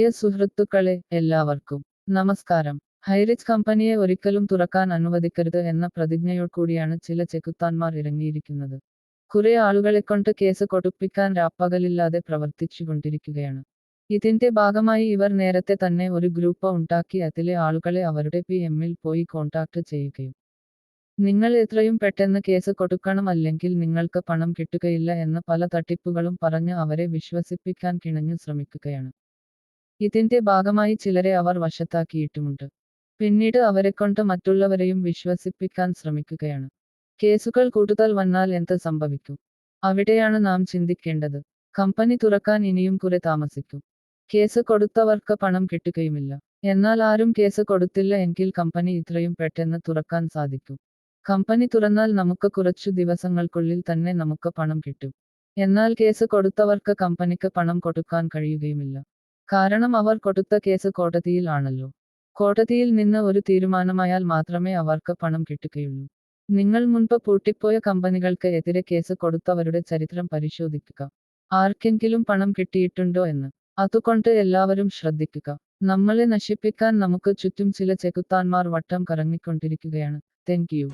സുഹൃത്തുക്കളെ, എല്ലാവർക്കും നമസ്കാരം. ഹൈറിച്ച് കമ്പനിയെ ഒരിക്കലും തുറക്കാൻ അനുവദിക്കരുത് എന്ന പ്രതിജ്ഞയോടുകൂടിയാണ് ചില ചെകുത്താന്മാർ ഇറങ്ങിയിരിക്കുന്നത്. കുറെ ആളുകളെക്കൊണ്ട് കേസ് കൊടുപ്പിക്കാൻ രാപ്പകലില്ലാതെ പ്രവർത്തിച്ചുകൊണ്ടിരിക്കുകയാണ്. ഇതിന്റെ ഭാഗമായി ഇവർ നേരത്തെ തന്നെ ഒരു ഗ്രൂപ്പ് ഉണ്ടാക്കി അതിലെ ആളുകളെ അവരുടെ PMൽ പോയി കോൺടാക്ട് ചെയ്യുകയും നിങ്ങൾ എത്രയും പെട്ടെന്ന് കേസ് കൊടുക്കണം അല്ലെങ്കിൽ നിങ്ങൾക്ക് പണം കിട്ടുകയില്ല എന്ന് പല തട്ടിപ്പുകളും പറഞ്ഞ് അവരെ വിശ്വസിപ്പിക്കാൻ കിണഞ്ഞു ശ്രമിക്കുകയാണ്. ഇതിന്റെ ഭാഗമായി ചിലരെ അവർ വശത്താക്കിയിട്ടുമുണ്ട്. പിന്നീട് അവരെക്കൊണ്ട് മറ്റുള്ളവരെയും വിശ്വസിപ്പിക്കാൻ ശ്രമിക്കുകയാണ്. കേസുകൾ കൂടുതൽ വന്നാൽ എന്ത് സംഭവിക്കും? അവിടെയാണ് നാം ചിന്തിക്കേണ്ടത്. കമ്പനി തുറക്കാൻ ഇനിയും കുറെ താമസിക്കും. കേസ് കൊടുത്തവർക്ക് പണം കിട്ടുകയുമില്ല. എന്നാൽ ആരും കേസ് കൊടുത്തില്ല എങ്കിൽ കമ്പനി ഇത്രയും പെട്ടെന്ന് തുറക്കാൻ സാധിക്കും. കമ്പനി തുറന്നാൽ നമുക്ക് കുറച്ചു ദിവസങ്ങൾക്കുള്ളിൽ തന്നെ നമുക്ക് പണം കിട്ടും. എന്നാൽ കേസ് കൊടുത്തവർക്ക് കമ്പനിക്ക് പണം കൊടുക്കാൻ കഴിയുകയുമില്ല. കാരണം അവർ കൊടുത്ത കേസ് കോടതിയിൽ ആണല്ലോ. കോടതിയിൽ നിന്ന് ഒരു തീരുമാനമായാൽ മാത്രമേ അവർക്ക് പണം കിട്ടുകയുള്ളൂ. നിങ്ങൾ മുൻപ് പൂട്ടിപ്പോയ കമ്പനികൾക്ക് എതിരെ കേസ് കൊടുത്തവരുടെ ചരിത്രം പരിശോധിക്കുക. ആർക്കെങ്കിലും പണം കിട്ടിയിട്ടുണ്ടോ എന്ന്. അതുകൊണ്ട് എല്ലാവരും ശ്രദ്ധിക്കുക. നമ്മളെ നശിപ്പിക്കാൻ നമുക്ക് ചുറ്റും ചില ചെകുത്താന്മാർ വട്ടം കറങ്ങിക്കൊണ്ടിരിക്കുകയാണ്. Thank you.